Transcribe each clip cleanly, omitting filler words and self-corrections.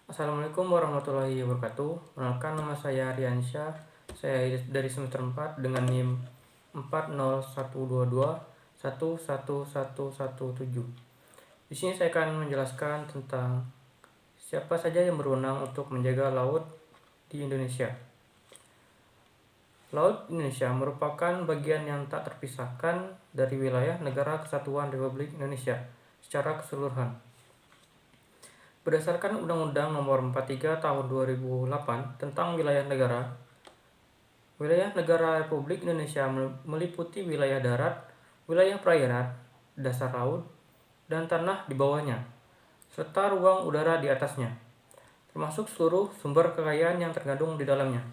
Assalamualaikum warahmatullahi wabarakatuh. Perkenalkan, nama saya Aryansyah. Saya dari semester 4 dengan NIM 40122111117. Di sini saya akan menjelaskan tentang siapa saja yang berwenang untuk menjaga laut di Indonesia. Laut Indonesia merupakan bagian yang tak terpisahkan dari wilayah Negara Kesatuan Republik Indonesia secara keseluruhan. Berdasarkan Undang-Undang Nomor 43 Tahun 2008 tentang Wilayah Negara Republik Indonesia meliputi wilayah darat, wilayah perairan, dasar laut, dan tanah di bawahnya, serta ruang udara di atasnya, termasuk seluruh sumber kekayaan yang terkandung di dalamnya.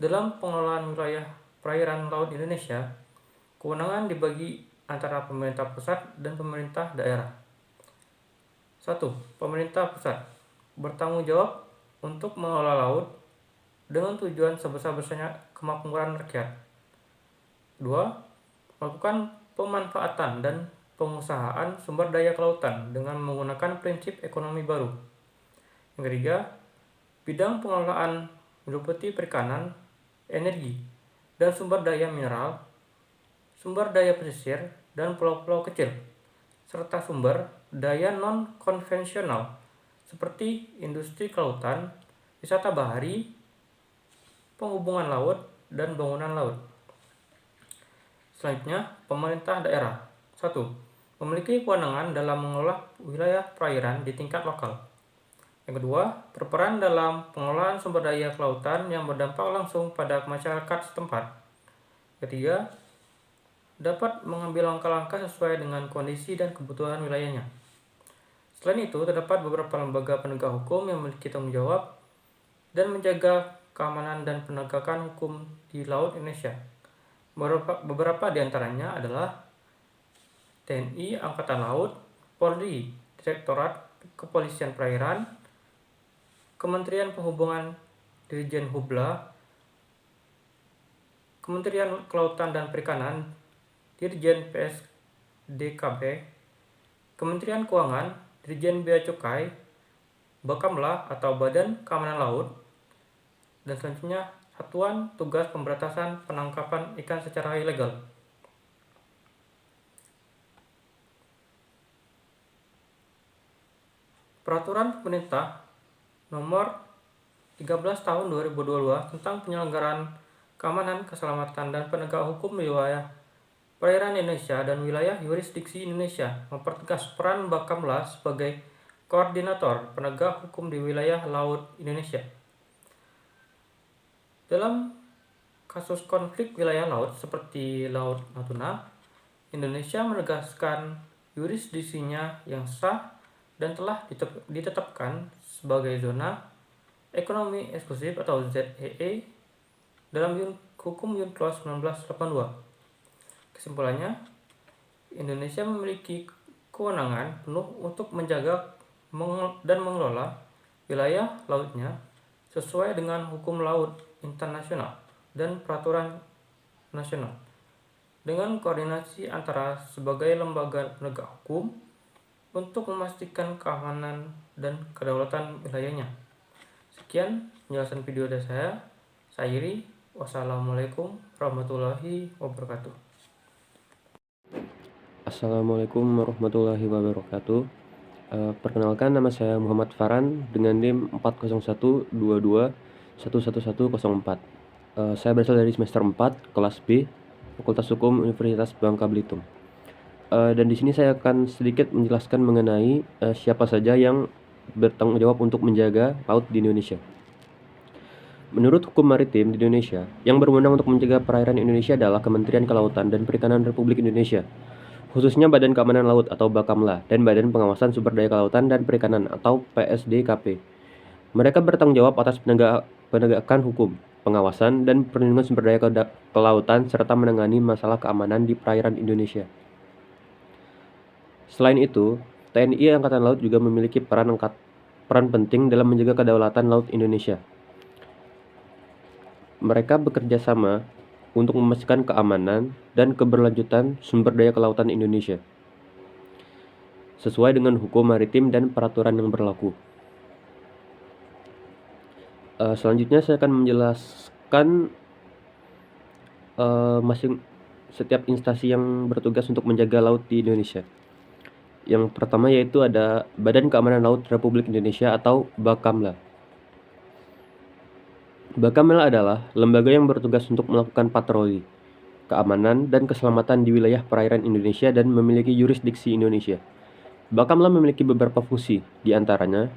Dalam pengelolaan wilayah perairan laut Indonesia, kewenangan dibagi antara pemerintah pusat dan pemerintah daerah. 1. Pemerintah pusat bertanggung jawab untuk mengelola laut dengan tujuan sebesar-besarnya kemakmuran rakyat. 2. Melakukan pemanfaatan dan pengusahaan sumber daya kelautan dengan menggunakan prinsip ekonomi baru. Yang ketiga, bidang pengelolaan meliputi perikanan, energi, dan sumber daya mineral, sumber daya pesisir, dan pulau-pulau kecil, serta sumber daya non-konvensional seperti industri kelautan, wisata bahari, penghubungan laut, dan bangunan laut. Selanjutnya, pemerintah daerah. 1. Memiliki kewenangan dalam mengelola wilayah perairan di tingkat lokal. Yang kedua, berperan dalam pengelolaan sumber daya kelautan yang berdampak langsung pada masyarakat setempat. Ketiga, dapat mengambil langkah-langkah sesuai dengan kondisi dan kebutuhan wilayahnya. Selain itu, terdapat beberapa lembaga penegak hukum yang memiliki tanggung jawab dan menjaga keamanan dan penegakan hukum di Laut Indonesia. Beberapa di antaranya adalah TNI Angkatan Laut, Polri, Direktorat Kepolisian Perairan, Kementerian Perhubungan, Dirjen Hubla, Kementerian Kelautan dan Perikanan, Dirjen PSDKP, Kementerian Keuangan, Dirjen Bea Cukai, Bakamla atau Badan Keamanan Laut, dan selanjutnya Satuan Tugas Pemberantasan Penangkapan Ikan secara Ilegal. Peraturan Pemerintah Nomor 13 Tahun 2022 tentang penyelenggaraan keamanan, keselamatan, dan penegak hukum di wilayah perairan Indonesia dan wilayah yurisdiksi Indonesia mempertegas peran Bakamla sebagai koordinator penegak hukum di wilayah laut Indonesia. Dalam kasus konflik wilayah laut seperti Laut Natuna, Indonesia menegaskan yurisdiksinya yang sah dan telah ditetapkan sebagai zona ekonomi eksklusif atau ZEE dalam Hukum UNCLOS 1982. Kesimpulannya, Indonesia memiliki kewenangan penuh untuk menjaga dan mengelola wilayah lautnya sesuai dengan hukum laut internasional dan peraturan nasional, dengan koordinasi antara sebagai lembaga penegak hukum untuk memastikan keamanan dan kedaulatan wilayahnya. Sekian penjelasan video dari saya. Saya Iri. Wassalamualaikum warahmatullahi wabarakatuh. Assalamualaikum warahmatullahi wabarakatuh. Perkenalkan, nama saya Muhammad Farhan dengan NIM 40122111104. Saya berasal dari semester 4 kelas B, Fakultas Hukum Universitas Bangka Belitung. Dan di sini saya akan sedikit menjelaskan mengenai siapa saja yang bertanggung jawab untuk menjaga laut di Indonesia. Menurut hukum maritim di Indonesia, yang berwenang untuk menjaga perairan Indonesia adalah Kementerian Kelautan dan Perikanan Republik Indonesia, khususnya Badan Keamanan Laut atau Bakamla dan Badan Pengawasan Sumber Daya Kelautan dan Perikanan atau PSDKP. Mereka bertanggung jawab atas penegakan hukum, pengawasan, dan perlindungan sumber daya kelautan serta menangani masalah keamanan di perairan Indonesia. Selain itu, TNI Angkatan Laut juga memiliki peran penting dalam menjaga kedaulatan laut Indonesia. Mereka bekerja sama untuk memastikan keamanan dan keberlanjutan sumber daya kelautan Indonesia sesuai dengan hukum maritim dan peraturan yang berlaku. Selanjutnya saya akan menjelaskan setiap instansi yang bertugas untuk menjaga laut di Indonesia. Yang pertama yaitu ada Badan Keamanan Laut Republik Indonesia atau Bakamla. Bakamla adalah lembaga yang bertugas untuk melakukan patroli, keamanan, dan keselamatan di wilayah perairan Indonesia dan memiliki yurisdiksi Indonesia. Bakamla memiliki beberapa fungsi, di antaranya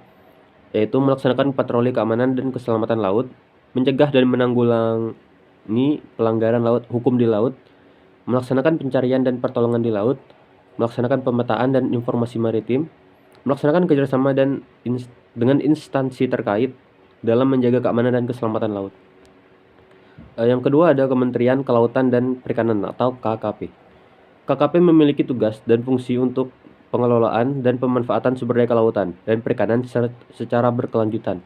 yaitu melaksanakan patroli keamanan dan keselamatan laut, mencegah dan menanggulangi pelanggaran hukum di laut, melaksanakan pencarian dan pertolongan di laut, melaksanakan pemetaan dan informasi maritim, melaksanakan kerjasama dengan instansi terkait dalam menjaga keamanan dan keselamatan laut. Yang kedua ada Kementerian Kelautan dan Perikanan atau KKP. KKP memiliki tugas dan fungsi untuk pengelolaan dan pemanfaatan sumber daya kelautan dan perikanan secara berkelanjutan.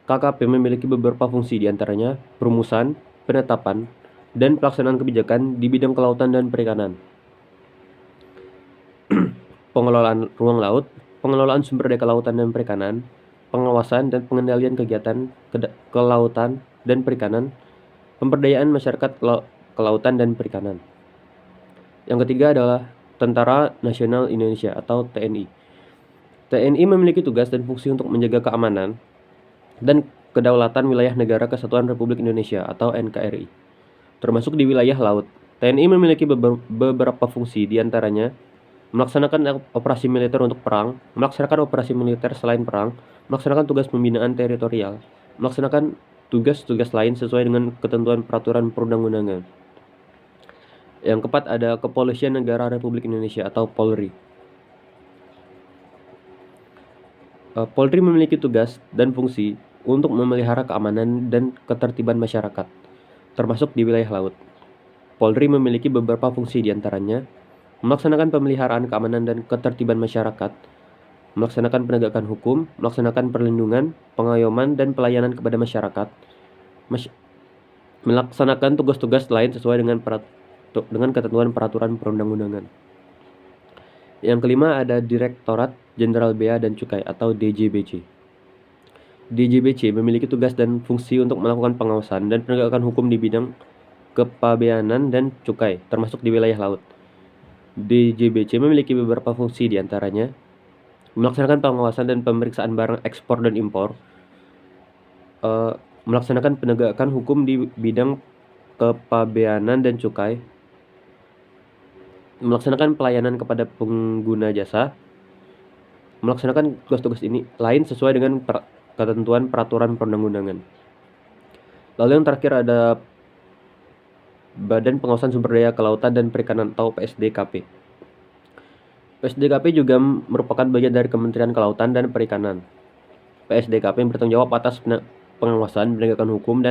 KKP memiliki beberapa fungsi, diantaranya perumusan, penetapan, dan pelaksanaan kebijakan di bidang kelautan dan perikanan. Pengelolaan ruang laut, pengelolaan sumber daya kelautan dan perikanan, pengawasan dan pengendalian kegiatan kelautan dan perikanan, pemberdayaan masyarakat kelautan dan perikanan. Yang ketiga adalah Tentara Nasional Indonesia atau TNI. TNI memiliki tugas dan fungsi untuk menjaga keamanan dan kedaulatan wilayah Negara Kesatuan Republik Indonesia atau NKRI, termasuk di wilayah laut. TNI memiliki beberapa fungsi, diantaranya melaksanakan operasi militer untuk perang, melaksanakan operasi militer selain perang, melaksanakan tugas pembinaan teritorial, melaksanakan tugas-tugas lain sesuai dengan ketentuan peraturan perundang-undangan. Yang keempat ada Kepolisian Negara Republik Indonesia atau Polri. Polri memiliki tugas dan fungsi untuk memelihara keamanan dan ketertiban masyarakat, termasuk di wilayah laut. Polri memiliki beberapa fungsi, diantaranya melaksanakan pemeliharaan keamanan dan ketertiban masyarakat, melaksanakan penegakan hukum, melaksanakan perlindungan, pengayoman, dan pelayanan kepada masyarakat, melaksanakan tugas-tugas lain sesuai dengan ketentuan peraturan perundang-undangan. Yang kelima ada Direktorat Jenderal Bea dan Cukai atau DJBC. DJBC memiliki tugas dan fungsi untuk melakukan pengawasan dan penegakan hukum di bidang kepabeanan dan cukai, termasuk di wilayah laut. DJBC memiliki beberapa fungsi, diantaranya melaksanakan pengawasan dan pemeriksaan barang ekspor dan impor, melaksanakan penegakan hukum di bidang kepabeanan dan cukai, melaksanakan pelayanan kepada pengguna jasa, melaksanakan tugas-tugas ini lain sesuai dengan ketentuan peraturan perundang-undangan. Lalu yang terakhir ada Badan Pengawasan Sumber Daya Kelautan dan Perikanan atau PSDKP. PSDKP juga merupakan bagian dari Kementerian Kelautan dan Perikanan. PSDKP bertanggung jawab atas pengawasan, penegakan hukum, dan